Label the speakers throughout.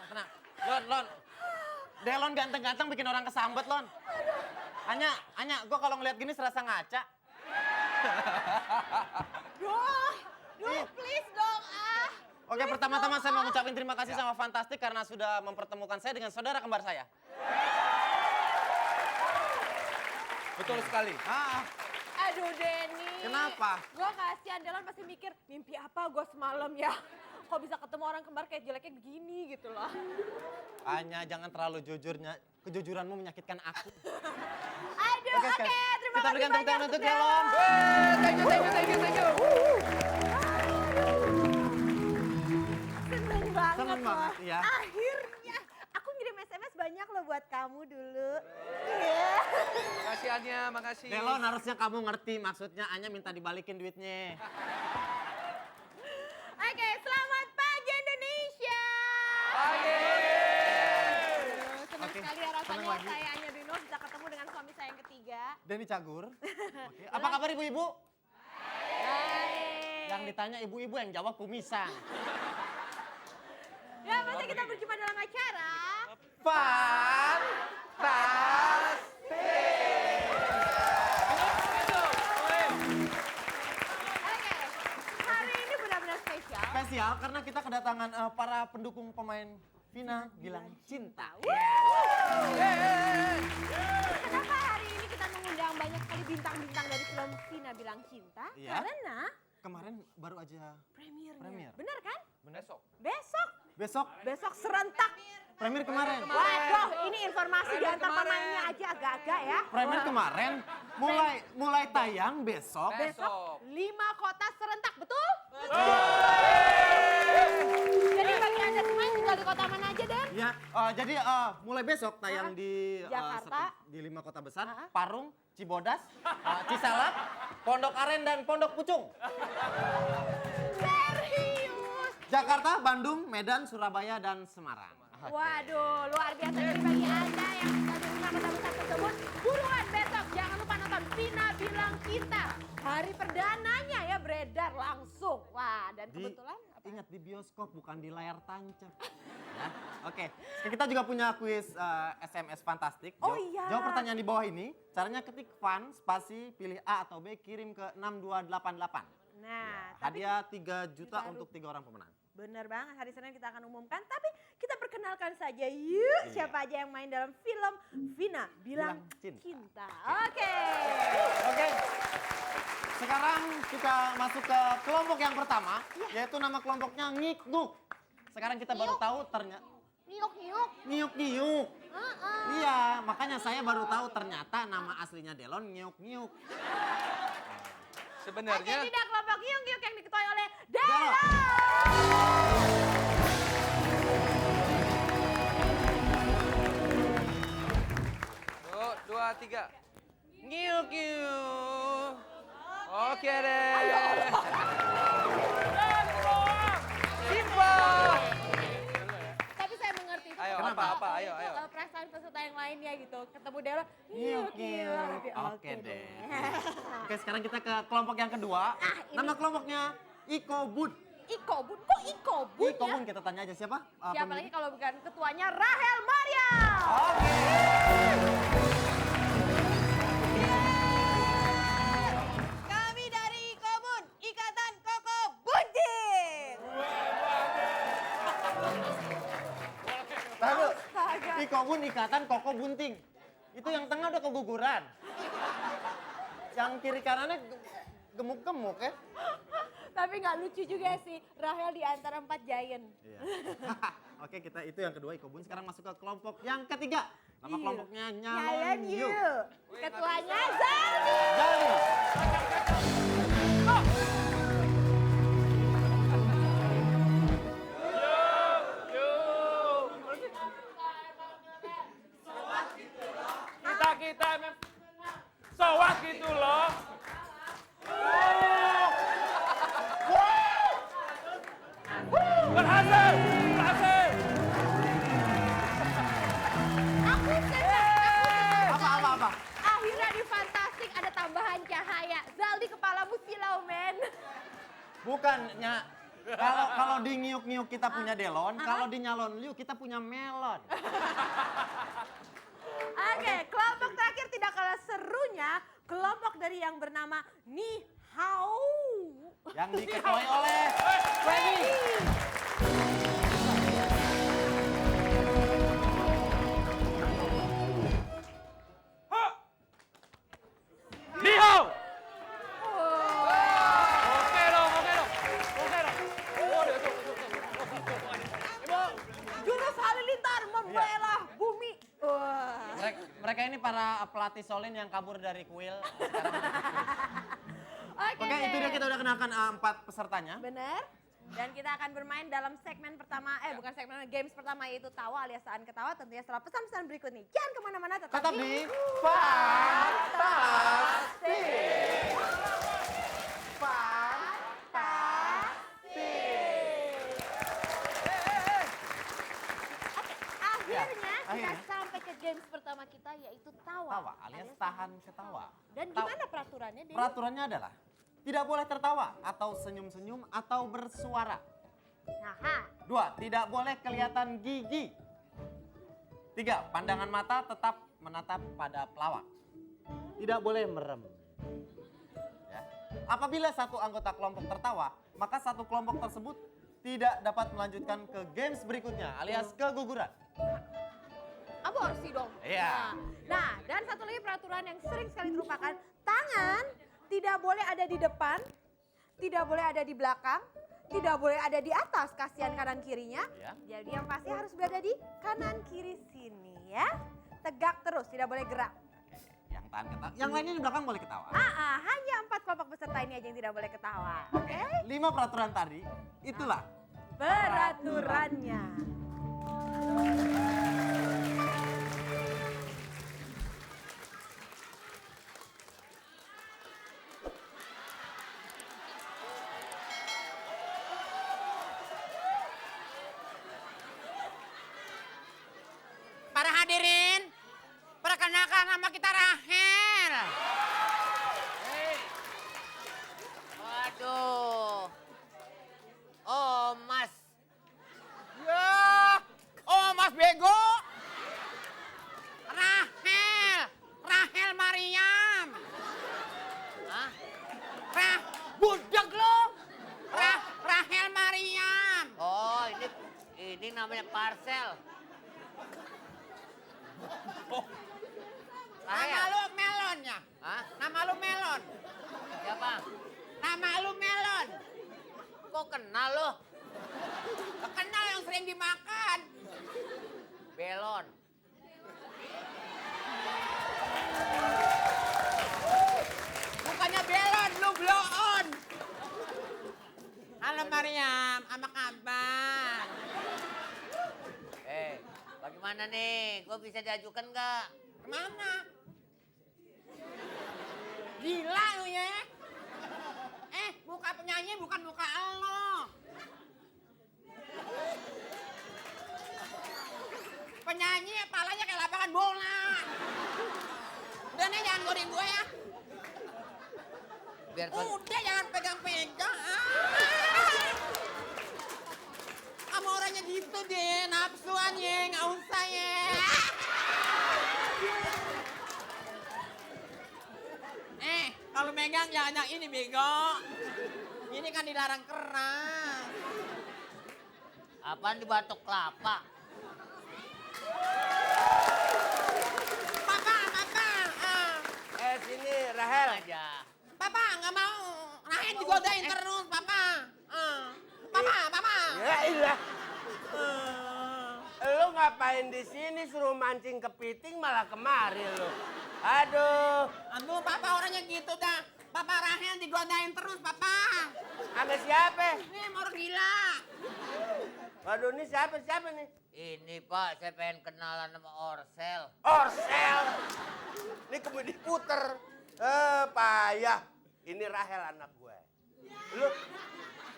Speaker 1: tenang. Lon. Delon ganteng-ganteng bikin orang kesambet, Lon. Anya, gue kalau ngeliat gini serasa ngaca.
Speaker 2: Duh, please dong,
Speaker 1: Oke, pertama-tama saya mau ngucapin terima kasih sama Fantastik karena sudah mempertemukan saya dengan saudara kembar saya.
Speaker 3: Betul sekali.
Speaker 2: Aduh, Denny.
Speaker 1: Kenapa?
Speaker 2: Gue kasihan, Delon pasti mikir, mimpi apa gue semalam ya? Kok bisa ketemu orang kembar kayak jeleknya begini gitu loh.
Speaker 1: Anya, jangan terlalu jujurnya. Kejujuranmu menyakitkan aku.
Speaker 2: Aduh, oke, terima
Speaker 1: Kita
Speaker 2: kasih
Speaker 1: berikan tepuk
Speaker 2: banyak
Speaker 1: tangan untuk
Speaker 2: Delon.
Speaker 1: Delon.
Speaker 3: Thank you.
Speaker 2: Seneng banget,
Speaker 1: iya.
Speaker 2: Akhirnya, aku ngirim SMS banyak loh buat kamu dulu. Iya.
Speaker 3: Makasih Anya, makasih.
Speaker 1: Delon, harusnya kamu ngerti maksudnya Anya minta dibalikin duitnya.
Speaker 2: Oke, selamat pagi Indonesia.
Speaker 3: Pagi.
Speaker 2: Senang
Speaker 1: Oke,
Speaker 2: sekali ya
Speaker 1: senang
Speaker 2: rasanya
Speaker 1: lagi.
Speaker 2: saya Anya Dino bisa ketemu dengan suami saya yang ketiga.
Speaker 1: Denny Cagur. Oke. Apa kabar ibu-ibu?
Speaker 2: Baik.
Speaker 1: Yang ditanya ibu-ibu yang jawab kumisan.
Speaker 2: Ya, mari kita berjumpa dalam acara. Oke, hari ini benar-benar spesial.
Speaker 1: Spesial karena kita kedatangan para pendukung pemain Vina Bilang Cinta.
Speaker 2: Kenapa hari ini kita mengundang banyak sekali bintang-bintang dari film Vina Bilang Cinta?
Speaker 1: Iya.
Speaker 2: Karena
Speaker 1: Kemarin baru aja
Speaker 2: premiernya.
Speaker 1: Premier.
Speaker 2: Bener kan?
Speaker 3: Besok.
Speaker 2: Besok serentak.
Speaker 1: premier kemarin.
Speaker 2: Waduh, ini informasi di antar pemainnya aja agak-agak ya.
Speaker 1: Premier kemarin mulai tayang besok.
Speaker 2: Besok 5 kota serentak, betul? Jadi bagi Anda semua yang tinggal di kota mana aja, Den?
Speaker 1: Ya, jadi mulai besok tayang di
Speaker 2: Jakarta.
Speaker 1: di 5 kota besar, Parung, Cibodas, Cisalak, Pondok Aren dan Pondok Pucung.
Speaker 2: Serius?
Speaker 1: Jakarta, Bandung, Medan, Surabaya dan Semarang. Oke.
Speaker 2: Waduh, luar biasa. Jadi bagi Anda yang tinggal di 5 kota besar tersebut, buruan besok jangan lupa nonton Vina Bilang Cinta. Hari perdananya ya beredar langsung. Wah, dan kebetulan apa?
Speaker 1: Ingat di bioskop bukan di layar tancap. Ya, oke. Kita juga punya kuis SMS Fantastik.
Speaker 2: Oh iya.
Speaker 1: Jawab pertanyaan di bawah ini. Caranya ketik fun, spasi, pilih A atau B, kirim ke 6288.
Speaker 2: Nah, tapi
Speaker 1: Hadiah 3 juta
Speaker 2: Baru.
Speaker 1: untuk 3 orang pemenang.
Speaker 2: benar banget, hari Senin kita akan umumkan. Tapi kita perkenalkan saja yuk siapa aja yang main dalam film Vina Bilang
Speaker 1: Bilang Cinta.
Speaker 2: Cinta. Oke.
Speaker 1: Oke. Sekarang kita masuk ke kelompok yang pertama, yaitu nama kelompoknya Ngik-Nguk. Sekarang kita baru tahu ternyata
Speaker 2: Nyuk-nyuk.
Speaker 1: Nyiuk-nyiuk. Iya, makanya saya baru tahu ternyata nama aslinya Delon Nyiuk-nyiuk.
Speaker 2: Oke,
Speaker 3: Sebenarnya
Speaker 2: tidak kelompok nyuk-nyuk yang diketuai oleh
Speaker 1: Delon.
Speaker 2: Delon.
Speaker 3: Tuh, 2, 3. Ngiuk. Oke deh. Simpel.
Speaker 2: Tapi saya mengerti.
Speaker 3: Ayo,
Speaker 1: Kenapa?
Speaker 3: apa? Ayo.
Speaker 2: Perasaan peserta yang lainnya gitu. Ketemu Delon.
Speaker 1: Nyiuk-nyiuk. Oke deh. Oke, sekarang kita ke kelompok yang kedua.
Speaker 2: ini-
Speaker 1: Nama kelompoknya Ikobun.
Speaker 2: Ikobun, kok Ikobun ya?
Speaker 1: Ikobun kita tanya aja siapa?
Speaker 2: Siapa lagi kalau bukan ketuanya Rahel Maria.
Speaker 1: Oke.
Speaker 2: Kami dari Ikobun, Ikatan Koko Bunting.
Speaker 1: Lalu
Speaker 2: Astaga.
Speaker 1: Ikobun Ikatan Koko Bunting. Itu yang tengah udah keguguran. Yang kiri kanannya gemuk-gemuk ya.
Speaker 2: Tapi nggak lucu juga sih, Rahel di antara 4 giant.
Speaker 1: Iya. Oke, kita itu yang kedua Ikobun. Sekarang masuk ke kelompok yang ketiga. Nama kelompoknya Nyalon Yu.
Speaker 2: Ketuanya Zaldi.
Speaker 1: Jadi,
Speaker 4: Kita sowak gitu loh. Berhasil.
Speaker 2: Aku senang.
Speaker 1: apa?
Speaker 2: Akhirnya di Fantastik ada tambahan cahaya. Zaldi kepalamu silau, men.
Speaker 1: Bukannya Kalau di ngiuk-ngiuk kita punya delon, kalau di nyalon liu kita punya melon.
Speaker 2: Oke, kelompok terakhir tidak kalah serunya, kelompok dari yang bernama Ni Hao.
Speaker 1: Yang diketuai oleh Freddy.
Speaker 4: Nihao.
Speaker 3: Oke dong, oke dong. Oke dong.
Speaker 2: Jurus halilintar membela bumi. Wah.
Speaker 1: Mereka ini para pelatih Solin yang kabur dari kuil. Oke,
Speaker 2: deh.
Speaker 1: itu dia kita udah kenalkan 4 pesertanya.
Speaker 2: Bener. Dan kita akan bermain dalam segmen pertama, bukan segmen, games pertama yaitu tawa alias Saan Ketawa. Tentunya setelah pesan-pesan berikut nih. Jangan kemana-mana,
Speaker 1: Tetap di Fantastik.
Speaker 2: Akhirnya kita
Speaker 1: akhirnya.
Speaker 2: sampai ke games pertama kita yaitu tawa.
Speaker 1: Tawa alias tahan ketawa.
Speaker 2: Dan gimana peraturannya, Denny?
Speaker 1: Peraturannya adalah tidak boleh tertawa atau senyum-senyum atau bersuara.
Speaker 2: Nah,
Speaker 1: 2, tidak boleh kelihatan gigi. 3, pandangan mata tetap menatap pada pelawak. Tidak boleh merem. Ya. Apabila satu anggota kelompok tertawa, maka satu kelompok tersebut tidak dapat melanjutkan ke games berikutnya alias keguguran.
Speaker 2: aborsi dong.
Speaker 1: Iya.
Speaker 2: Nah, dan satu lagi peraturan yang sering sekali terlupakan, tangan tidak boleh ada di depan, tidak boleh ada di belakang, tidak boleh ada di atas, kasihan kanan kirinya.
Speaker 1: Ya.
Speaker 2: Jadi yang pasti harus berada di kanan kiri sini ya. Tegak terus, tidak boleh gerak.
Speaker 1: Yang tahan ketawa. Yang lainnya di belakang boleh ketawa.
Speaker 2: Hanya 4 kelompok peserta ini aja yang tidak boleh ketawa. Oke?
Speaker 1: 5 peraturan tadi, itulah
Speaker 2: Peraturannya.
Speaker 5: Para hadirin, perkenalkan nama kita Rahel. Waduh. Oh, Mas. Ya, oh, Mas bego. Rahel, Rahel Mariam. Hah? Budak lo. Rahel Mariam.
Speaker 6: Oh, ini namanya parcel.
Speaker 5: Nama lu melonnya.
Speaker 6: Hah?
Speaker 5: Nama lu melon.
Speaker 6: Siapa?
Speaker 5: Nama lu melon.
Speaker 6: Kok kenal lo?
Speaker 5: Kenal yang sering dimakan.
Speaker 6: Belon.
Speaker 5: Bukannya belon, lu bloon. Halo Mariam, apa kabar?
Speaker 6: Bagaimana nih? Gue bisa diajukan nggak?
Speaker 5: Kemana? Gila lu ya. Muka penyanyi bukan muka elo. Penyanyi palanya kayak lapangan bola. Udah nih jangan godain gue ya.
Speaker 6: Biar
Speaker 5: Udah jangan pegang-pegang. Sama orangnya gitu deh, nafsu aja, nggak usah ya. Kalau megang jangan yang ini bego. Ini kan dilarang keras.
Speaker 6: apaan di batok kelapa?
Speaker 5: Papa.
Speaker 6: Sini Rahel aja.
Speaker 5: Papa nggak mau. Rahel digodain terus, Papa. Papa.
Speaker 7: Ya ilah. Lu ngapain di sini suruh mancing kepiting malah kemari lu. Aduh,
Speaker 5: Aduh, Papa orangnya gitu dah. Papa Rahel digodain terus, Papa.
Speaker 7: sama siapa?
Speaker 5: Ini orang gila.
Speaker 7: Waduh, ini siapa nih?
Speaker 6: Ini Pak, saya pengen kenalan sama Orsel.
Speaker 7: Orsel. Ini kemudian diputer. Payah. Ini Rahel anak gue.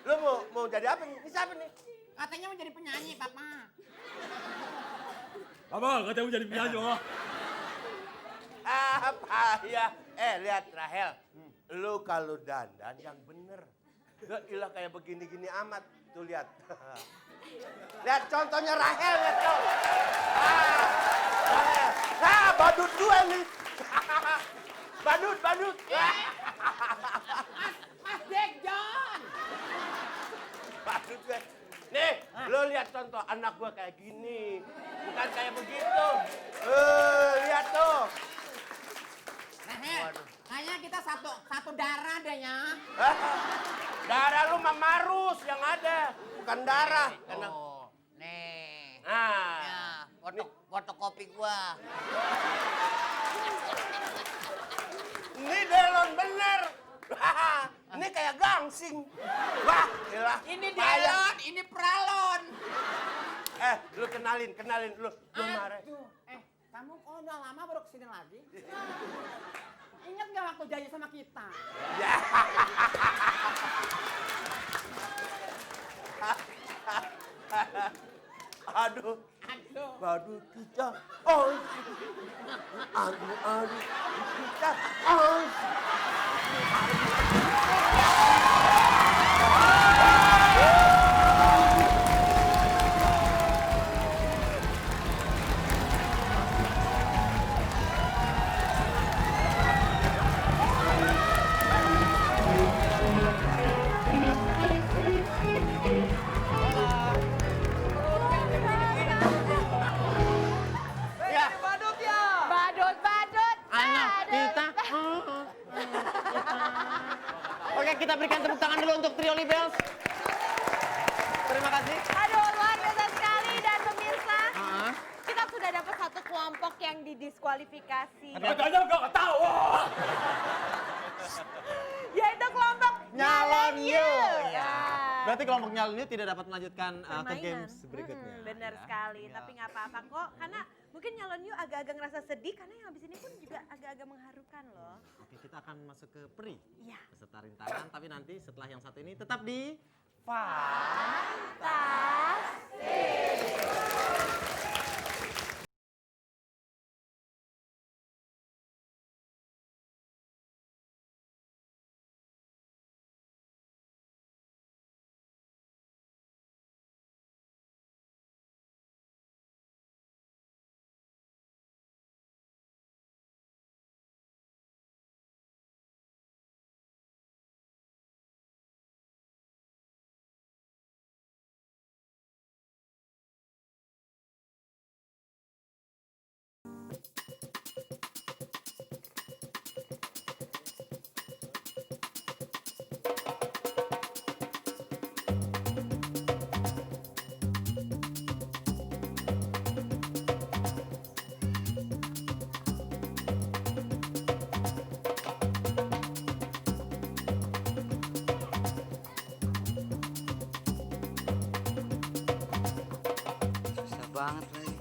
Speaker 7: Lu mau jadi apa nih? Ini siapa nih?
Speaker 5: Katanya mau jadi penyanyi, Papa.
Speaker 4: Abang, katanya mau jadi penyanyi, Mama.
Speaker 7: Payah. Lihat Rahel. Lu kalau dandan yang bener. Ya ilah kayak begini-gini amat. Tuh lihat. Lihat contohnya Rahel ya tuh. Rahel. Nah, badut gue nih. Badut.
Speaker 5: Mas Jack John.
Speaker 7: Badut gue. Nih, lo lihat contoh anak gue kayak gini. Bukan kayak begitu. Lihat tuh.
Speaker 5: Rahel, kayaknya kita satu darah deh ya.
Speaker 7: Hah? Darah lu Mamarus yang ada, bukan darah. Karena...
Speaker 6: Oh, nih.
Speaker 7: Nah,
Speaker 6: Ya, fotokopi gua.
Speaker 7: ini delon bener. Ini kayak gangsing. Wah, gila.
Speaker 5: Ini
Speaker 7: Payah.
Speaker 5: Delon, ini Pralon.
Speaker 7: Lu kenalin lu. Lu marah.
Speaker 5: Aduh, kamu kok udah lama baru kesini lagi? Ingat nggak waktu janji sama kita?
Speaker 7: Ya. Aduh. Badut kita. Oh. Aduh. Kita. Oh.
Speaker 2: Badut.
Speaker 1: Anak kita. Oke, kita berikan tepuk tangan dulu untuk Trio Libels. Terima kasih.
Speaker 2: Aduh, luar biasa sekali dan pemirsa. Kita sudah dapat satu kelompok yang didiskualifikasi.
Speaker 4: Katanya nggak tahu.
Speaker 2: Yaitu kelompok
Speaker 1: Nyalon You.
Speaker 2: Ya.
Speaker 1: Berarti kelompok Nyalon You tidak dapat melanjutkan ke
Speaker 2: Permainan.
Speaker 1: games berikutnya.
Speaker 2: Benar
Speaker 1: Ya.
Speaker 2: sekali, tapi nggak apa-apa kok. Karena mungkin Nyalon You agak-agak ngerasa sedih karena yang habis ini pun juga agak-agak mengharukan loh.
Speaker 1: Oke, kita akan masuk ke Peri.
Speaker 2: Iya.
Speaker 1: Peserta rintangan, tapi nanti setelah yang satu ini tetap di
Speaker 6: Susah banget lagi.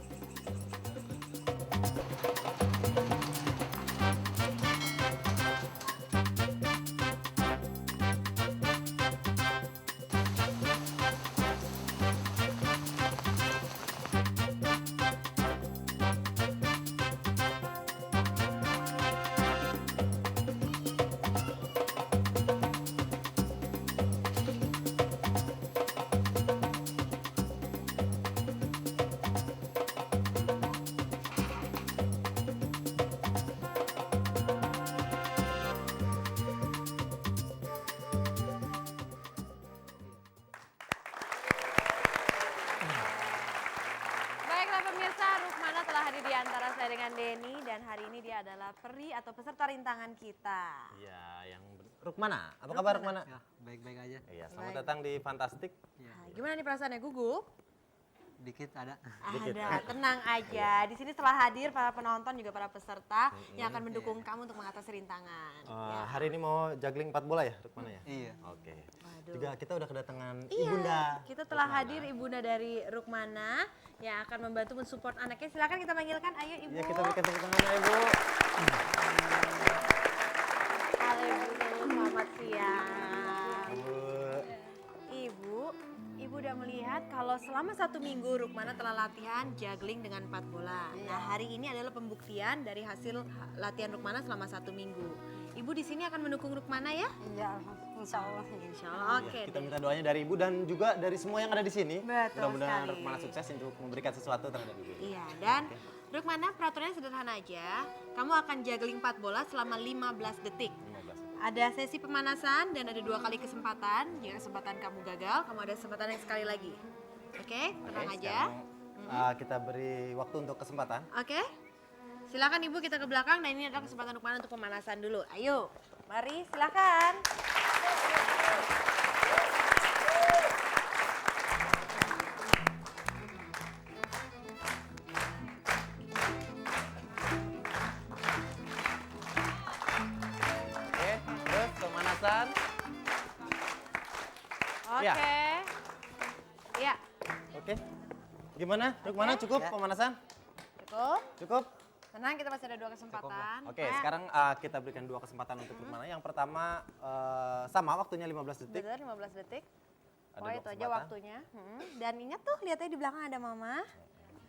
Speaker 2: Baiklah pemirsa, Rukmana telah hadir di antara saya dengan Denny dan hari ini dia adalah peri atau peserta rintangan kita.
Speaker 1: Ya, yang Rukmana. Apa kabar Rukmana?
Speaker 3: Ya, baik-baik aja.
Speaker 1: Iya, selamat
Speaker 2: Baik.
Speaker 1: datang di Fantastik.
Speaker 2: Nah, gimana nih perasaannya gugup?
Speaker 3: Dikit ada.
Speaker 1: Dikit.
Speaker 2: Ada, tenang aja. Di sini telah hadir para penonton juga para peserta yang akan mendukung kamu untuk mengatasi rintangan. Ya.
Speaker 1: Hari ini mau juggling 4 bola ya, Rukmana ya?
Speaker 3: Iya.
Speaker 1: Oke.
Speaker 2: Waduh.
Speaker 1: Juga kita udah kedatangan
Speaker 2: Iya,
Speaker 1: Ibunda.
Speaker 2: kita telah
Speaker 1: Rukmana.
Speaker 2: hadir Ibunda dari Rukmana yang akan membantu mensupport anaknya. Silakan kita panggilkan, ayo Ibu.
Speaker 1: Ya, kita berikan tepuk tangan ya, Ibu.
Speaker 2: Halo Ibu, selamat siang.
Speaker 1: Ibu.
Speaker 2: Ibu udah melihat kalau selama 1 minggu Rukmana telah latihan juggling dengan 4 bola. Nah, hari ini adalah pembuktian dari hasil latihan Rukmana selama 1 minggu. Ibu di sini akan mendukung Rukmana ya?
Speaker 8: Iya, insya Allah.
Speaker 2: Insya Allah, oke.
Speaker 1: Kita
Speaker 2: deh.
Speaker 1: minta doanya dari Ibu dan juga dari semua yang ada di sini.
Speaker 2: Betul
Speaker 1: Mudah-mudahan
Speaker 2: sekali.
Speaker 1: Rukmana sukses untuk memberikan sesuatu terhadap Ibu.
Speaker 2: Iya, dan Rukmana peraturannya sederhana aja. Kamu akan juggling 4 bola selama 15 detik.
Speaker 1: 15.
Speaker 2: Ada sesi pemanasan dan ada 2 kali kesempatan. Jika kesempatan kamu gagal, kamu ada kesempatan yang sekali lagi. Oke, tenang
Speaker 1: Oke,
Speaker 2: aja.
Speaker 1: sekarang, kita beri waktu untuk kesempatan.
Speaker 2: Oke. Silakan Ibu kita ke belakang dan ini adalah kesempatan Rukmana untuk pemanasan dulu. Ayo, mari silakan.
Speaker 1: Oke, terus pemanasan.
Speaker 2: Oke.
Speaker 1: Ya.
Speaker 2: Iya,
Speaker 1: Oke. Gimana? Rukmana cukup pemanasan?
Speaker 2: cukup.
Speaker 1: Cukup?
Speaker 2: Tenang, kita masih ada 2 kesempatan.
Speaker 1: Oke,
Speaker 2: Nah,
Speaker 1: sekarang kita berikan 2 kesempatan untuk Rukmana. Yang pertama sama waktunya 15 detik.
Speaker 2: betul, 15 detik.
Speaker 1: Ada
Speaker 2: Oh,
Speaker 1: 2
Speaker 2: itu aja
Speaker 1: kesempatan.
Speaker 2: waktunya. Dan ingat tuh, lihat aja di belakang ada mama.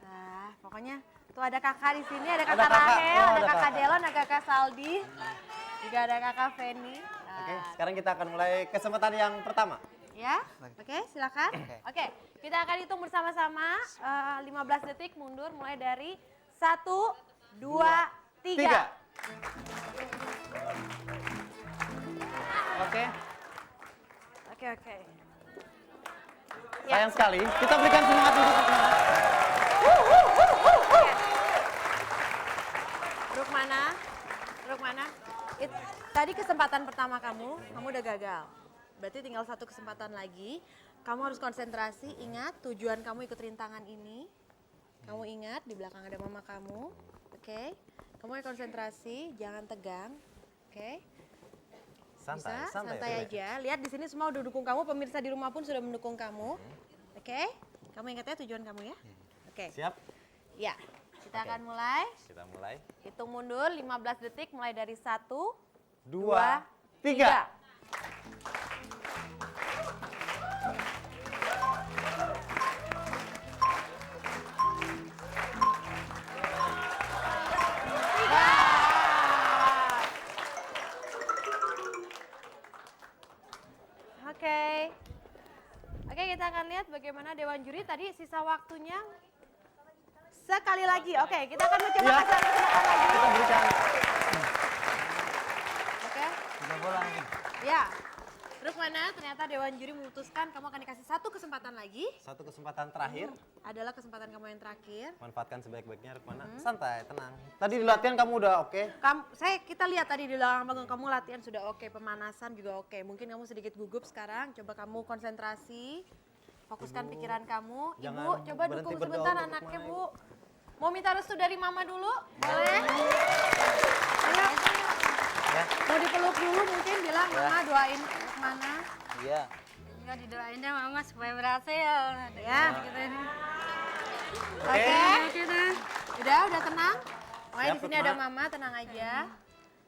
Speaker 2: Nah, pokoknya tuh ada kakak di sini, ada kakak
Speaker 1: kakak.
Speaker 2: Rahel,
Speaker 1: Oh,
Speaker 2: ada
Speaker 1: ada
Speaker 2: kakak
Speaker 1: kakak.
Speaker 2: Delon, ada kakak Saldi, juga ada kakak Feni. Nah,
Speaker 1: Oke, sekarang kita akan mulai kesempatan yang pertama.
Speaker 2: ya, oke, silakan. Oke, kita akan hitung bersama-sama 15 detik mundur mulai dari 1, 2, 3.
Speaker 1: Oke.
Speaker 2: Oke.
Speaker 1: Sayang sekali. Kita berikan semangat untuk Rukmana.
Speaker 2: Rukmana, tadi kesempatan pertama kamu udah gagal. Berarti tinggal 1 kesempatan lagi. Kamu harus konsentrasi, ingat tujuan kamu ikut rintangan ini. Kamu ingat di belakang ada mama kamu, oke? Kamu konsentrasi, jangan tegang, oke?
Speaker 1: Santai,
Speaker 2: Bisa,
Speaker 1: santai,
Speaker 2: santai
Speaker 1: relax.
Speaker 2: aja. Lihat di sini semua udah dukung kamu, pemirsa di rumah pun sudah mendukung kamu, oke? Kamu ingat ya tujuan kamu ya? Oke,
Speaker 1: Siap?
Speaker 2: ya. Kita
Speaker 1: Oke.
Speaker 2: akan mulai.
Speaker 1: Kita mulai.
Speaker 2: Hitung mundur 15 detik mulai dari 1,
Speaker 1: 2, 3.
Speaker 2: Oke, kita akan lihat bagaimana Dewan Juri tadi sisa waktunya sekali lagi. Oke, kita akan mencoba
Speaker 1: Ya.
Speaker 2: kasih kesempatan lagi.
Speaker 1: Kita berikan
Speaker 2: Oke,
Speaker 3: 3 bola nih.
Speaker 2: ya. Rukmana, ternyata Dewan Juri memutuskan kamu akan dikasih 1 kesempatan lagi.
Speaker 1: 1 kesempatan terakhir.
Speaker 2: Adalah kesempatan kamu yang terakhir.
Speaker 1: Manfaatkan sebaik-baiknya Rukmana. Santai, tenang. Tadi di latihan kamu udah oke.
Speaker 2: Kita lihat tadi di belakang panggung kamu latihan sudah oke, pemanasan juga oke. Mungkin kamu sedikit gugup sekarang. Coba kamu konsentrasi, fokuskan pikiran kamu. Ibu,
Speaker 1: jangan
Speaker 2: coba
Speaker 1: berhenti
Speaker 2: dukung
Speaker 1: berdoa
Speaker 2: sebentar
Speaker 1: untuk
Speaker 2: anaknya,
Speaker 1: Rukmana,
Speaker 2: Bu. Mau minta restu dari Mama dulu? Boleh? Ayo. Mau dipeluk dulu mungkin bilang, Mama doain Rukmana.
Speaker 3: Iya.
Speaker 8: Enggak didoain deh mama supaya berhasil.
Speaker 2: Ya.
Speaker 8: Gitu.
Speaker 2: Oke.
Speaker 8: Kita.
Speaker 2: Udah tenang. Pokoknya
Speaker 1: Siap,
Speaker 2: di sini ada
Speaker 1: Rukmana.
Speaker 2: Mama, tenang aja.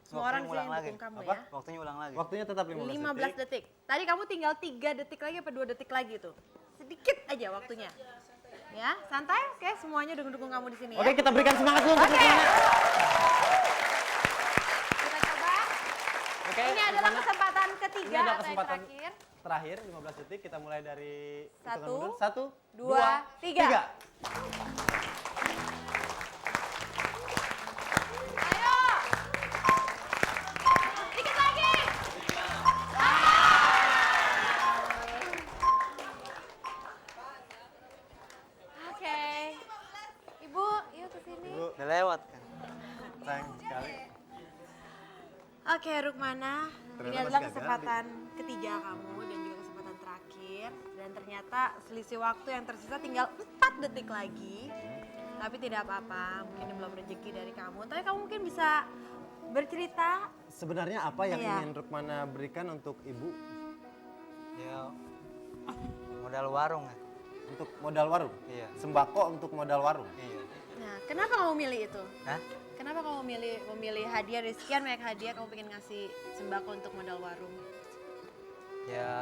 Speaker 2: Semua orang di sini
Speaker 3: ulang
Speaker 2: yang
Speaker 3: lagi.
Speaker 2: dukung kamu
Speaker 1: Apa?
Speaker 2: ya.
Speaker 3: Waktunya ulang lagi.
Speaker 1: Waktunya tetap 15
Speaker 2: 15 detik. Tadi kamu tinggal 3 detik lagi apa 2 detik lagi tuh? Sedikit aja waktunya. Ya, santai. Oke, semuanya dukung kamu di sini ya.
Speaker 1: Oke, kita berikan semangat dulu untuk
Speaker 2: Oke.
Speaker 1: Rukmana.
Speaker 2: Kita coba.
Speaker 1: Oke,
Speaker 2: Ini adalah
Speaker 1: Rukmana.
Speaker 2: kesempatan
Speaker 1: Ini
Speaker 2: ketiga
Speaker 1: ada
Speaker 2: atau yang
Speaker 1: kesempatan
Speaker 2: terakhir.
Speaker 1: terakhir 15 detik. Kita mulai dari hitungan
Speaker 2: 1,
Speaker 1: mundur. 1,
Speaker 2: 2, 3. Ayo. Dikit lagi. Oke. Ibu, yuk ke sini.
Speaker 1: Ibu,
Speaker 3: Udah lewat kan.
Speaker 1: sayang sekali.
Speaker 2: Oke, Rukmana. Ini
Speaker 1: Ternyata
Speaker 2: adalah
Speaker 1: masih gagal,
Speaker 2: kesempatan ketiga kamu dan juga kesempatan terakhir. Dan ternyata selisih waktu yang tersisa tinggal 4 detik lagi. Tapi tidak apa-apa, mungkin ini belum rezeki dari kamu. Tapi kamu mungkin bisa bercerita.
Speaker 1: Sebenarnya apa yang
Speaker 2: Iya.
Speaker 1: ingin Rukmana berikan untuk Ibu
Speaker 3: Ya modal warung ya.
Speaker 1: untuk modal warung?
Speaker 3: Iya.
Speaker 1: Sembako untuk modal warung.
Speaker 3: Iya.
Speaker 2: Nah, kenapa kamu milih itu?
Speaker 3: Hah?
Speaker 2: Kenapa kamu memilih hadiah dari sekian banyak hadiah kamu pengen ngasih sembako untuk modal warung?
Speaker 3: Ya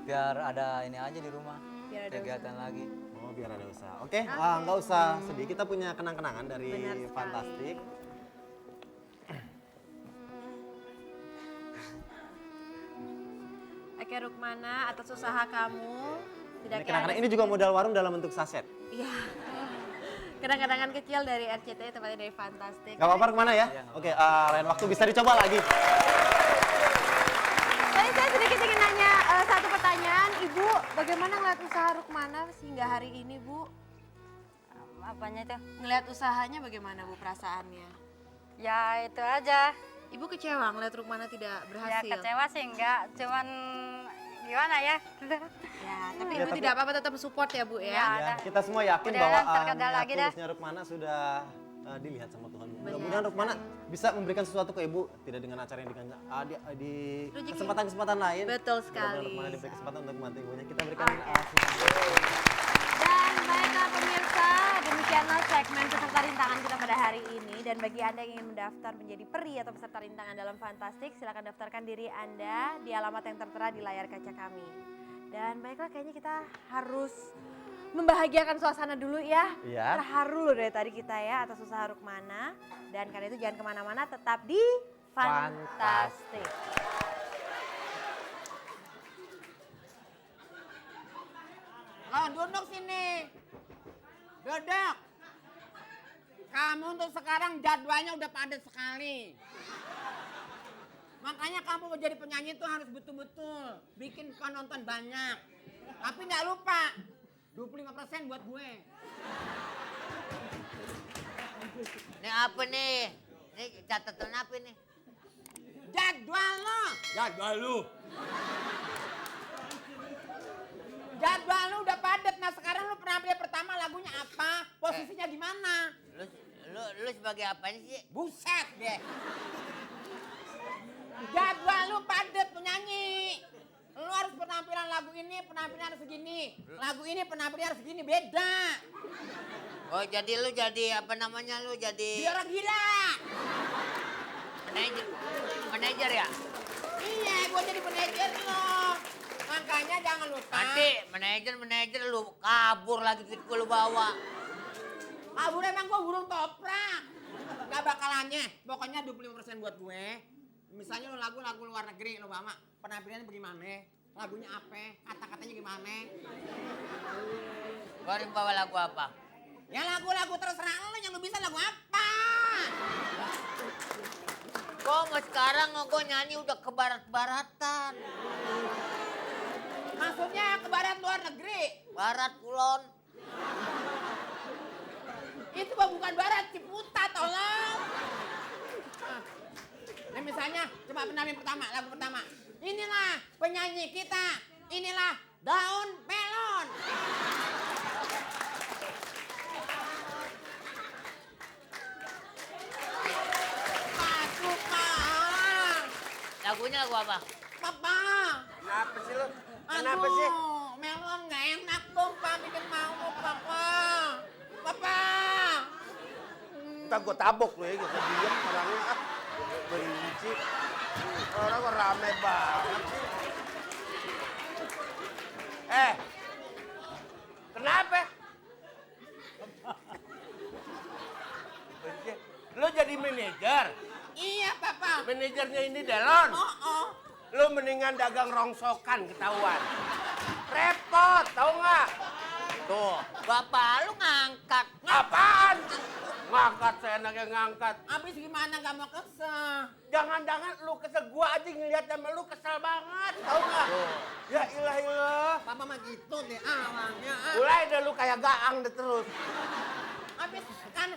Speaker 3: biar ada ini aja di rumah.
Speaker 2: Biar ada
Speaker 3: kegiatan lagi.
Speaker 1: Oh, biar ada usaha. Oke, nggak usah sedih. Kita punya kenang-kenangan dari
Speaker 2: Benar sekali.
Speaker 1: Fantastik.
Speaker 2: Eke Rukmana, atas usaha kamu. Tidak
Speaker 1: Ini kenang-kenang ini juga modal warung dalam bentuk saset.
Speaker 2: Iya. Kenang-kenangan kecil dari RCTI, tepatnya dari Fantastik.
Speaker 1: Gak apa-apa Rukmana ya? Oke, lain waktu bisa dicoba lagi.
Speaker 2: Tadi saya sedikit ingin nanya satu pertanyaan. Ibu, bagaimana ngeliat usaha Rukmana sehingga hari ini, Bu?
Speaker 8: Apanya itu?
Speaker 2: Ngeliat usahanya bagaimana, Bu, perasaannya?
Speaker 8: Ya itu aja.
Speaker 2: Ibu kecewa ngeliat Rukmana tidak
Speaker 8: Ya
Speaker 2: berhasil?
Speaker 8: kecewa sih enggak, cuman gimana ya?
Speaker 2: Ya, tapi
Speaker 1: Ya,
Speaker 2: Ibu
Speaker 1: tapi-
Speaker 2: tidak apa-apa, tetap support ya, Bu,
Speaker 8: Ya.
Speaker 2: ya?
Speaker 1: Ya, kita semua yakin
Speaker 8: Udah
Speaker 1: bahwa
Speaker 8: lah, terkadang
Speaker 1: niat
Speaker 8: lagi dah.
Speaker 1: tulusnya Rukmana sudah dilihat sama Tuhan. Mudah-mudahan Rukmana bisa memberikan sesuatu ke Ibu, tidak dengan acara yang di
Speaker 2: Rezeki.
Speaker 1: kesempatan-kesempatan lain.
Speaker 2: Betul
Speaker 1: Mudah-mudahan
Speaker 2: sekali.
Speaker 1: Rukmana diberi kesempatan untuk membantu ibunya. Kita berikan
Speaker 2: Dan baiklah pemirsa, demikianlah segmen peserta rintangan kita pada hari ini. Dan bagi Anda yang ingin mendaftar menjadi peri atau peserta rintangan dalam Fantastik, silakan daftarkan diri Anda di alamat yang tertera di layar kaca kami. Dan baiklah, kayaknya kita harus membahagiakan suasana dulu ya.
Speaker 1: Iya.
Speaker 2: Terharu loh dari tadi kita ya atas usaha Rukmana. Dan karena itu jangan kemana-mana, tetap di Fantastik.
Speaker 5: Oh, duduk sini. Duduk. Kamu untuk sekarang jadwalnya udah padat sekali. Makanya kamu mau jadi penyanyi tuh harus betul-betul bikin penonton banyak. Tapi nggak lupa, 25% buat gue.
Speaker 6: Ini apa nih? Ini catatan apa nih?
Speaker 5: Jadwal lo.
Speaker 4: Jadwal lu.
Speaker 5: Jadwal lu udah padat. Nah sekarang lu penampilan pertama lagunya apa? Posisinya di mana?
Speaker 6: Lu sebagai apanya sih?
Speaker 5: Buset deh. Jadwal lu padat penyanyi. Lu harus penampilan lagu ini, penampilan harus segini. Lagu ini penampilan harus segini, beda.
Speaker 6: Oh jadi lu jadi apa namanya lu jadi
Speaker 5: Dia orang gila.
Speaker 6: manajer ya?
Speaker 5: Iya, gua jadi manajer lo. Makanya jangan lupa.
Speaker 6: Nanti manajer lu kabur lagi duit gua lu bawa.
Speaker 5: Kabur emang gua burung toprak. Gak bakalannya. Pokoknya 25% buat gue. Misalnya lu lagu luar negeri, lu bawa penampilannya bagaimana? Lagunya apa? Kata-katanya gimana?
Speaker 6: Gua harus bawa lagu apa?
Speaker 5: Ya lagu-lagu terserah lu, yang lu bisa lagu apa?
Speaker 6: Kok mau sekarang gua nyanyi udah ke barat-baratan.
Speaker 5: Maksudnya ke barat luar negeri.
Speaker 6: Barat kulon.
Speaker 5: Itu mah bukan barat, Ciputat, tolong. Nah misalnya, coba penampilan pertama, lagu pertama. Inilah penyanyi kita, inilah Daun Melon. Masuk, Bang.
Speaker 6: Lagunya lagu apa?
Speaker 5: Papa.
Speaker 7: Kenapa sih lu? Kenapa sih?
Speaker 5: Melon nggak enak dong, Pak. Bikin mau, Papa. Papa.
Speaker 7: Ntar gue tabok lu ya, kita diem orangnya. Berisik. Orang kok rame banget sih. Kenapa? Lu jadi manajer?
Speaker 5: Iya, Papa.
Speaker 7: Manajernya ini Delon?
Speaker 5: Oh.
Speaker 7: Lu mendingan dagang rongsokan ketahuan. Repot, tau nggak?
Speaker 6: Tuh, bapak lu ngangkat.
Speaker 7: Apaan? Ngangkat, seenaknya ngangkat.
Speaker 5: Abis gimana gak mau kesel?
Speaker 7: Jangan-jangan lu kesel, gua aja ngeliat sama lu kesel banget, tau nggak? Ya ilah.
Speaker 5: Papa mah gitu deh awalnya.
Speaker 7: Mulai deh lu kayak gaang deh terus.
Speaker 5: Abis kan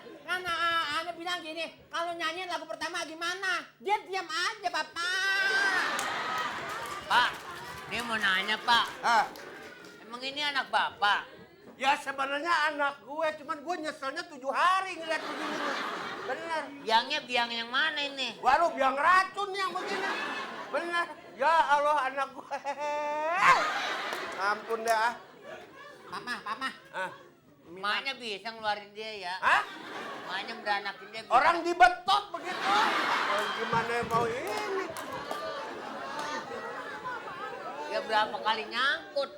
Speaker 5: Anda bilang gini, kalau nyanyiin lagu pertama gimana? Dia diam aja, Papa.
Speaker 6: Pak, dia mau nanya Pak.
Speaker 7: Ah,
Speaker 6: Emang ini anak bapak?
Speaker 7: ya sebenarnya anak gue, cuman gue nyeselnya 7 hari ngeliat begini. Bener.
Speaker 6: Biang yang mana ini?
Speaker 7: Baru biang racun yang begini. Bener. Ya Allah anak gue. Ampun deh ah.
Speaker 5: Papa.
Speaker 7: Ah.
Speaker 6: Emaknya bisa ngeluarin dia ya.
Speaker 7: Hah?
Speaker 6: Emaknya beranakin dia.
Speaker 7: Orang dibetot begitu. Gimana mau ini?
Speaker 6: Ya berapa kali nyangkut.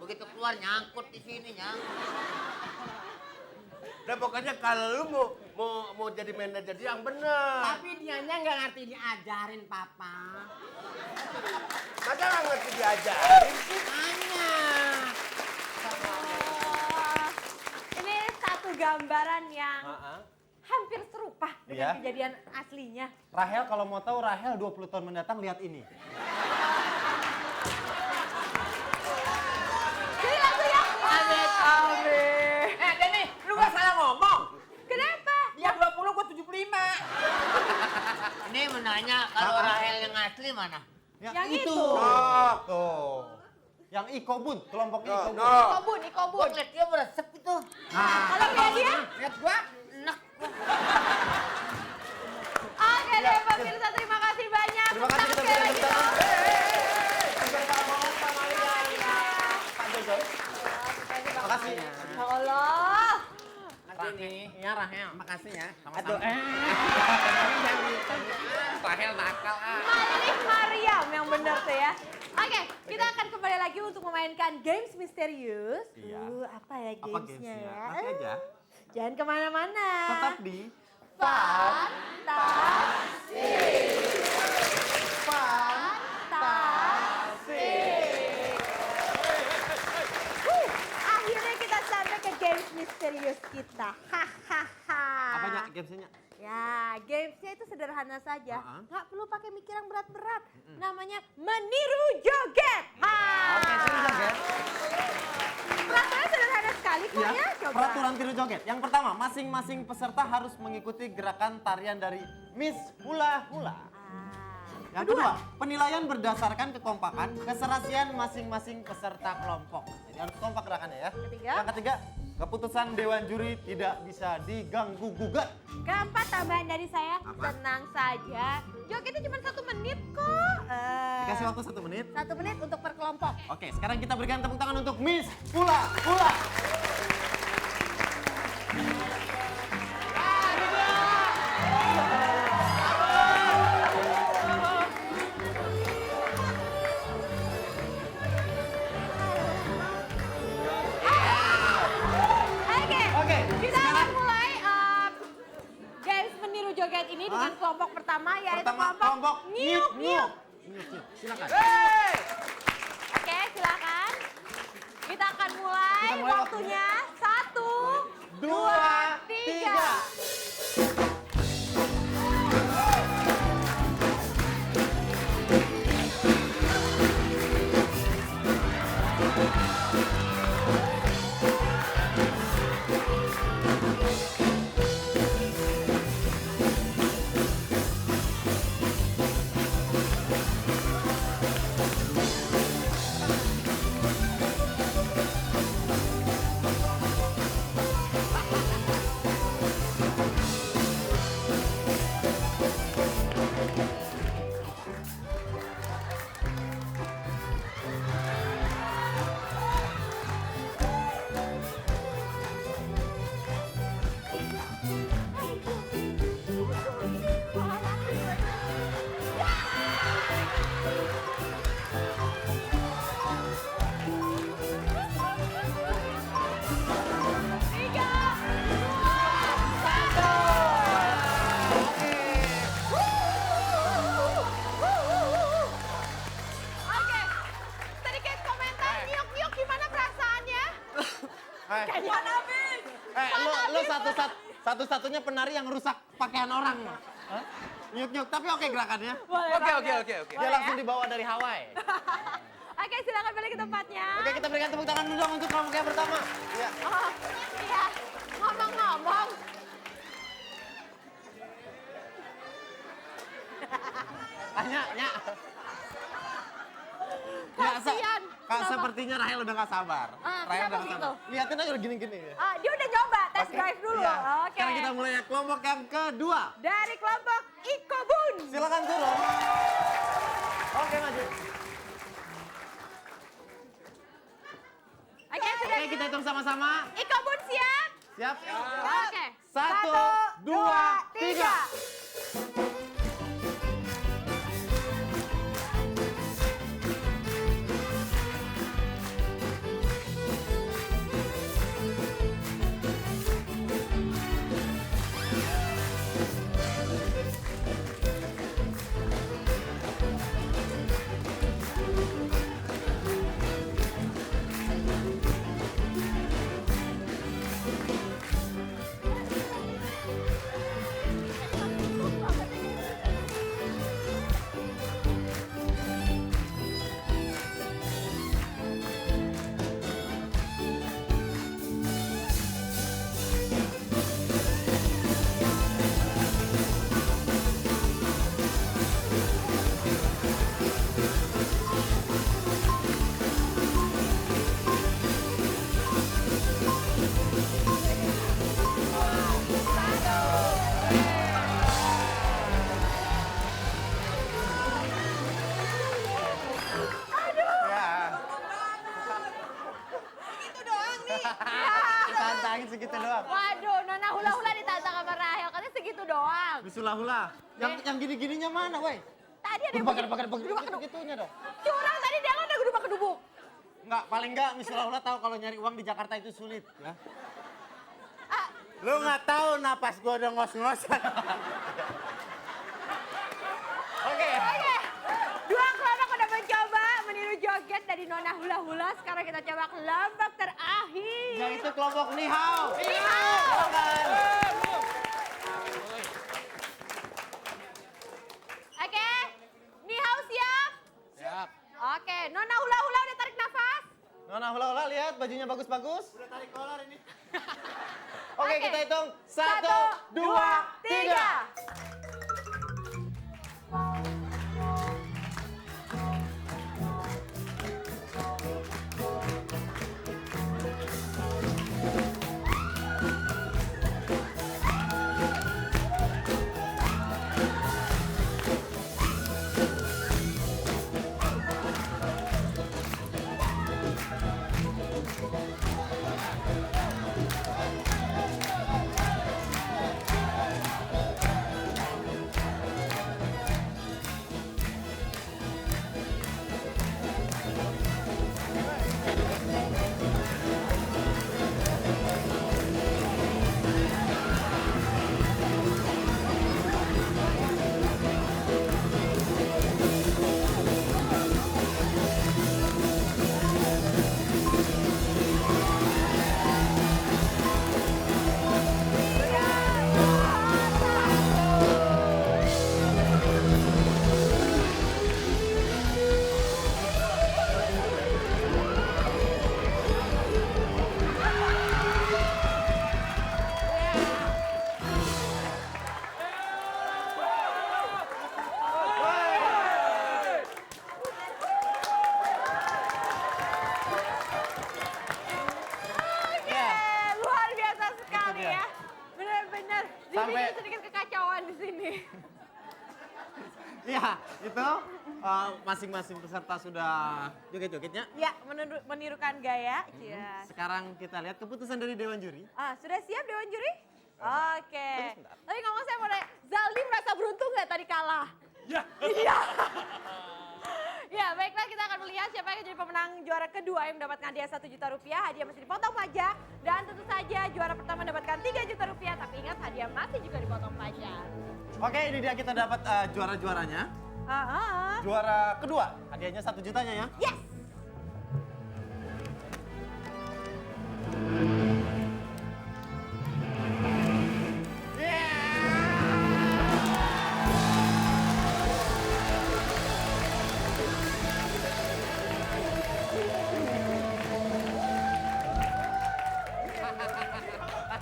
Speaker 6: Begitu keluar nyangkut di sini nyangkut.
Speaker 7: Nah pokoknya kalau lu mau jadi manajer yang bener.
Speaker 5: Tapi dianya nggak ngerti diajarin, Papa.
Speaker 7: Masa nggak ngerti diajarin sih?
Speaker 2: Oh, ini satu gambaran yang hampir serupa dengan
Speaker 1: Iya.
Speaker 2: kejadian aslinya.
Speaker 1: Rahel kalau mau tahu Rahel 20 tahun mendatang lihat ini.
Speaker 2: Jadi langsung ya. Amin, amin.
Speaker 5: Denny, lu gak salah ngomong.
Speaker 2: Kenapa?
Speaker 5: Dia 20, gua 75.
Speaker 6: Ini menanya kalau Rahel yang asli mana?
Speaker 2: Yang itu.
Speaker 7: Oh,
Speaker 1: Tuh. Yang Ikobun, kelompok Ikobun.
Speaker 7: no.
Speaker 2: Ikobun,
Speaker 6: Gua
Speaker 2: Ikobun.
Speaker 6: liat dia meresep itu.
Speaker 2: Kalau lihat dia?
Speaker 5: Lihat gua.
Speaker 6: Enak.
Speaker 2: Oke deh pemirsa, terima kasih banyak.
Speaker 1: Terima kasih, kita
Speaker 2: Sekali
Speaker 1: berikan
Speaker 2: lagi
Speaker 1: tepuk
Speaker 2: dong.
Speaker 1: Beserta Mohon, Pak Malian, Pak Jojo. Terima kasih.
Speaker 2: Ya Allah.
Speaker 5: Ini. Iya Rahel, makasih ya.
Speaker 1: Aduh,
Speaker 5: Rahel nakal ah.
Speaker 2: Malih Mariam yang benar tuh ya. Oke, kita akan kembali lagi untuk memainkan games misterius.
Speaker 1: Iya.
Speaker 2: Apa ya
Speaker 1: Apa
Speaker 2: gamesnya
Speaker 1: gamesnya?
Speaker 2: ya?
Speaker 1: Nanti aja.
Speaker 2: Jangan kemana-mana.
Speaker 1: Tetap di
Speaker 2: Fantastik. Akhirnya kita sampai ke games misterius kita. Hahaha.
Speaker 1: Apanya gamesnya?
Speaker 2: Ya, gamesnya itu sederhana saja.
Speaker 1: Ha-ha.
Speaker 2: Nggak perlu pakai mikir yang berat-berat. Namanya meniru joget.
Speaker 1: Oke, tiru joget.
Speaker 2: Peraturannya sederhana sekali kok ya. Coba.
Speaker 1: Peraturan tiru joget. Yang pertama, masing-masing peserta harus mengikuti gerakan tarian dari Miss Hula Hula. Yang kedua, penilaian berdasarkan kekompakan, keserasian masing-masing peserta kelompok. Jadi harus kompak gerakannya ya.
Speaker 2: Ketiga.
Speaker 1: Yang ketiga, keputusan Dewan Juri tidak bisa diganggu-gugat.
Speaker 2: Keempat, tambahan dari saya, tenang saja. Jogetnya cuma 1 menit kok.
Speaker 1: Dikasih waktu 1 menit.
Speaker 2: 1 menit untuk per kelompok.
Speaker 1: Oke, sekarang kita berikan tepuk tangan untuk Miss Hula Hula.
Speaker 2: Oke,
Speaker 1: Oke,
Speaker 2: kita akan mulai games meniru joget ini dengan kelompok pertama yaitu
Speaker 1: Pertama, kelompok
Speaker 2: Nyiuk Nyiuk.
Speaker 1: Nyiuk. Silakan.
Speaker 2: Oke, silakan. Kita akan mulai,
Speaker 1: Kita mulai
Speaker 2: waktunya 1, 2, 3. Oke, sedikit komentar Nyiuk Nyiuk gimana perasaannya? Kayaknya habis.
Speaker 1: Lu satu-satunya penari yang rusak pakaian orang. Hah? Nyuk-nyuk, tapi oke gerakannya.
Speaker 7: Oke.
Speaker 1: Dia langsung dibawa dari Hawaii.
Speaker 2: Oke, silakan balik ke tempatnya.
Speaker 1: Oke, kita berikan tepuk tangan dulu dong untuk kelompok yang pertama. Ya.
Speaker 2: Oh, iya. Ngomong-ngomong.
Speaker 1: Nya.
Speaker 2: Kasian. Kenapa?
Speaker 1: Sepertinya Rahel udah gak sabar. Rahel
Speaker 2: kenapa
Speaker 1: udah gak
Speaker 2: begitu?
Speaker 1: sabar. Lihatin aja udah gini-gini ya.
Speaker 2: Dia udah nyoba test drive dulu.
Speaker 1: Iya.
Speaker 2: Oke.
Speaker 1: Sekarang kita mulai ya kelompok yang kedua.
Speaker 2: Dari kelompok Ikobun.
Speaker 1: Silakan turun. Oke, maju.
Speaker 2: Oke, sudah.
Speaker 1: Oke, kita hitung sama-sama.
Speaker 2: Ikobun siap?
Speaker 1: Siap?
Speaker 2: Oke.
Speaker 1: 1, 2, 3. segitu doang.
Speaker 2: Waduh, Nona hula-hula ditantang sama Rahel, katanya segitu doang.
Speaker 1: Hula-hula. Yang gini-gininya mana, woi?
Speaker 2: Tadi ada yang
Speaker 1: Gitu-gitunya dong.
Speaker 2: curang tadi dia kan udah gedubak-gedubuk.
Speaker 1: Enggak, paling enggak Miss Hula-hula tahu kalau nyari uang di Jakarta itu sulit, ya.
Speaker 7: Lu nggak tahu napas gua udah ngos-ngosan.
Speaker 1: Oke.
Speaker 2: Oke, dua kelompok udah mencoba meniru joget dari Nona hula-hula. Sekarang kita coba kelompok terakhir.
Speaker 1: Yaitu kelompok Nihao.
Speaker 2: Nihao. Oke, Nihao siap?
Speaker 1: Siap.
Speaker 2: Oke, Nona hula-hula udah tarik nafas?
Speaker 1: Nona Hula-hula lihat bajunya bagus-bagus.
Speaker 7: Udah tarik kolor ini.
Speaker 1: Oke, kita hitung. 1, 2, 3.
Speaker 2: Luar biasa sekali
Speaker 1: dia.
Speaker 2: ya. Benar-benar
Speaker 1: Sampai-
Speaker 2: dibikin sedikit kekacauan di sini.
Speaker 1: Ya, itu masing-masing peserta sudah joget-jogetnya.
Speaker 2: Ya, menirukan gaya. Iya.
Speaker 1: Sekarang kita lihat keputusan dari Dewan Juri.
Speaker 2: Sudah siap Dewan Juri? Oke.
Speaker 1: sebentar.
Speaker 2: Tapi ngomong saya mau nanya, Zaldi merasa beruntung nggak tadi kalah?
Speaker 4: Ya.
Speaker 2: Iya. Ya, baiklah kita akan melihat siapa yang jadi pemenang juara kedua yang mendapatkan hadiah 1 juta rupiah. Hadiah masih dipotong pajak. Dan tentu saja juara pertama mendapatkan 3 juta rupiah. Tapi ingat hadiah masih juga dipotong pajak.
Speaker 1: Oke, ini dia kita dapat juara-juaranya. Juara kedua, hadiahnya 1 jutanya ya.
Speaker 2: Yes!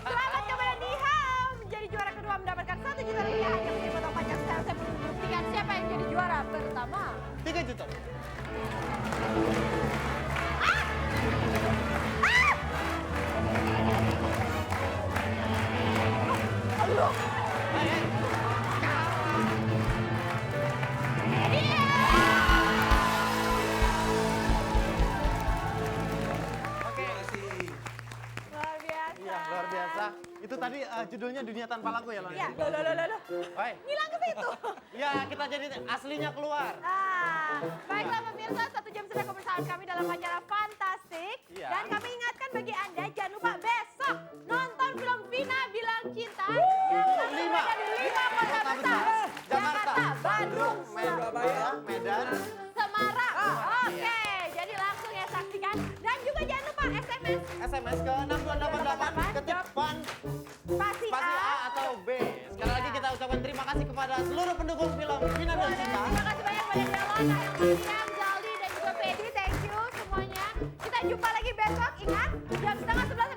Speaker 2: Selamat kepada Nihao menjadi juara kedua mendapatkan 1 juta rupiah. Hanya menjadi potong pajak. Sekarang saya perlu membuktikan siapa yang jadi juara pertama.
Speaker 1: 3 juta. Oke.
Speaker 2: Luar biasa.
Speaker 1: Iya, luar biasa. Itu tadi judulnya Dunia Tanpa Lagu ya, Lon?
Speaker 2: Ya, loh.
Speaker 1: Baik.
Speaker 2: Ngilang ke situ.
Speaker 1: Ya, kita jadi aslinya keluar.
Speaker 2: Baiklah pemirsa, 1 jam sudah kebersamaan kami dalam acara Fantastik.
Speaker 1: Iya.
Speaker 2: Dan kami ingatkan bagi Anda, jangan lupa besok nonton film Vina Bilang Cinta. Yang akan
Speaker 1: Lima.
Speaker 2: berada di 5 kota besar.
Speaker 1: Jakarta,
Speaker 2: Bandung,
Speaker 1: Surabaya, Medan.
Speaker 2: Semarang. Oke, jadi langsung ya saksikan. Dan juga jangan lupa
Speaker 1: SMS ke 6288 ketik fan
Speaker 2: Pasti
Speaker 1: pasti
Speaker 2: A.
Speaker 1: A atau B. Sekali lagi kita ucapkan terima kasih kepada seluruh pendukung film Vina dan Cinta.
Speaker 2: Terima kasih banyak pada Delona, Mariam, Zaldi, dan juga Pedi. Thank you semuanya. Kita jumpa lagi besok. Ingat, jam 10:30